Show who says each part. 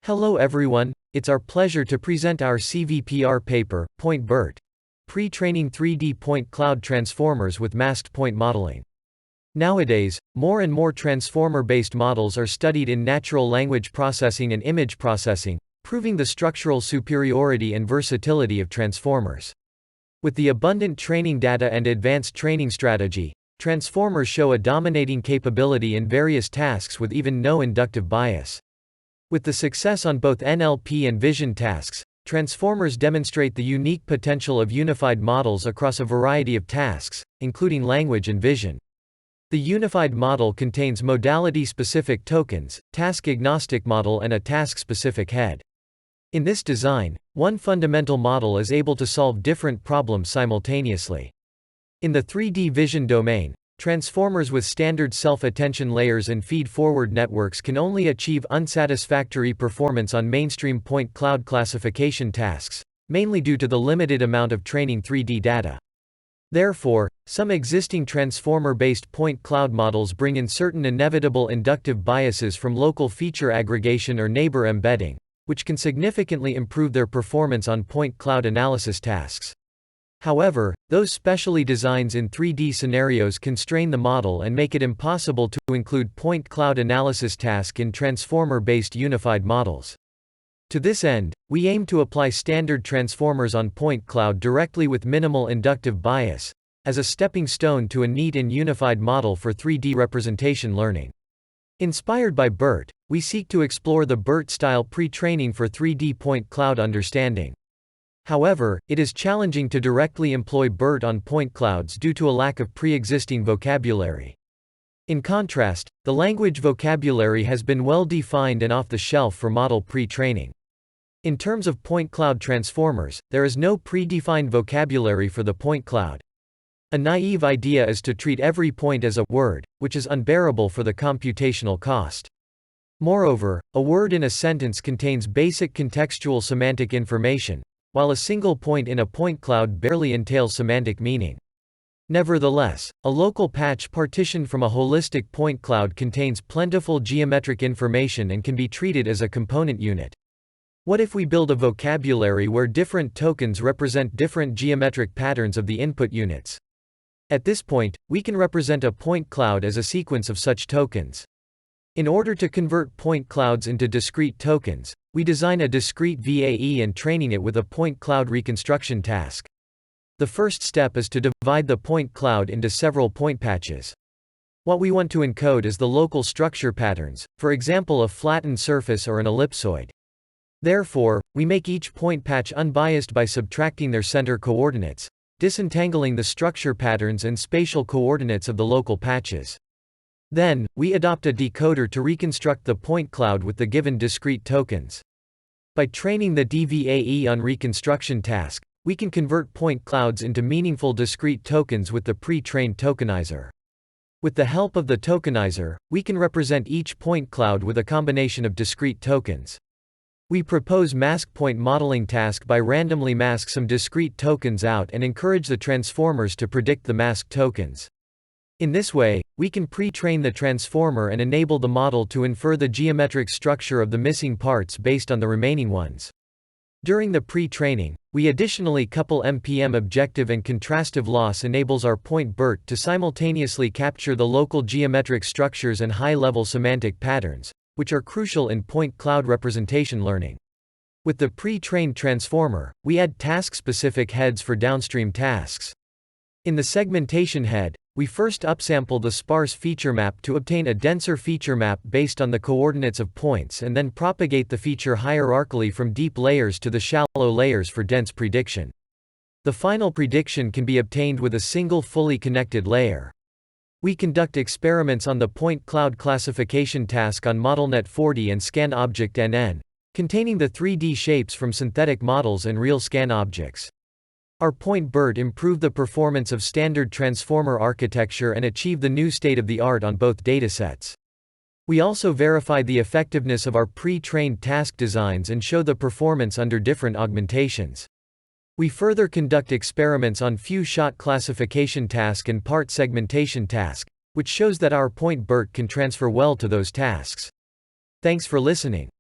Speaker 1: Hello everyone, it's our pleasure to present our CVPR paper, PointBERT. Pre-training 3D point cloud transformers with masked point modeling. Nowadays, more and more transformer-based models are studied in natural language processing and image processing, proving the structural superiority and versatility of transformers. With the abundant training data and advanced training strategy, transformers show a dominating capability in various tasks with even no inductive bias. With the success on both NLP and vision tasks, transformers demonstrate the unique potential of unified models across a variety of tasks, including language and vision. The unified model contains modality-specific tokens, task-agnostic model and a task-specific head. In this design, one fundamental model is able to solve different problems simultaneously. In the 3D vision domain, transformers with standard self-attention layers and feed-forward networks can only achieve unsatisfactory performance on mainstream point cloud classification tasks, mainly due to the limited amount of training 3D data. Therefore, some existing transformer-based point cloud models bring in certain inevitable inductive biases from local feature aggregation or neighbor embedding, which can significantly improve their performance on point cloud analysis tasks. However, those specially designs in 3D scenarios constrain the model and make it impossible to include point cloud analysis task in transformer-based unified models. To this end, we aim to apply standard transformers on point cloud directly with minimal inductive bias, as a stepping stone to a neat and unified model for 3D representation learning. Inspired by BERT, we seek to explore the BERT-style pre-training for 3D point cloud understanding. However, it is challenging to directly employ BERT on point clouds due to a lack of pre-existing vocabulary. In contrast, the language vocabulary has been well defined and off the shelf for model pre-training. In terms of point cloud transformers, there is no predefined vocabulary for the point cloud. A naive idea is to treat every point as a word, which is unbearable for the computational cost. Moreover, a word in a sentence contains basic contextual semantic information, while a single point in a point cloud barely entails semantic meaning. Nevertheless, a local patch partitioned from a holistic point cloud contains plentiful geometric information and can be treated as a component unit. What if we build a vocabulary where different tokens represent different geometric patterns of the input units? At this point, we can represent a point cloud as a sequence of such tokens. In order to convert point clouds into discrete tokens, we design a discrete VAE and training it with a point cloud reconstruction task. The first step is to divide the point cloud into several point patches. What we want to encode is the local structure patterns, for example a flattened surface or an ellipsoid. Therefore, we make each point patch unbiased by subtracting their center coordinates, disentangling the structure patterns and spatial coordinates of the local patches. Then, we adopt a decoder to reconstruct the point cloud with the given discrete tokens. By training the DVAE on reconstruction task, we can convert point clouds into meaningful discrete tokens with the pre-trained tokenizer. With the help of the tokenizer, we can represent each point cloud with a combination of discrete tokens. We propose mask point modeling task by randomly mask some discrete tokens out and encourage the transformers to predict the masked tokens. In this way, we can pre-train the transformer and enable the model to infer the geometric structure of the missing parts based on the remaining ones. During the pre-training, we additionally couple MPM objective and contrastive loss enables our PointBERT to simultaneously capture the local geometric structures and high-level semantic patterns, which are crucial in point cloud representation learning. With the pre-trained transformer, we add task-specific heads for downstream tasks. In the segmentation head, we first upsample the sparse feature map to obtain a denser feature map based on the coordinates of points and then propagate the feature hierarchically from deep layers to the shallow layers for dense prediction. The final prediction can be obtained with a single fully connected layer. We conduct experiments on the point cloud classification task on ModelNet 40 and Scan Object NN, containing the 3D shapes from synthetic models and real scan objects. Our PointBERT improved the performance of standard transformer architecture and achieved the new state-of-the-art on both datasets. We also verify the effectiveness of our pre-trained task designs and show the performance under different augmentations. We further conduct experiments on few-shot classification task and part segmentation task, which shows that our PointBERT can transfer well to those tasks. Thanks for listening.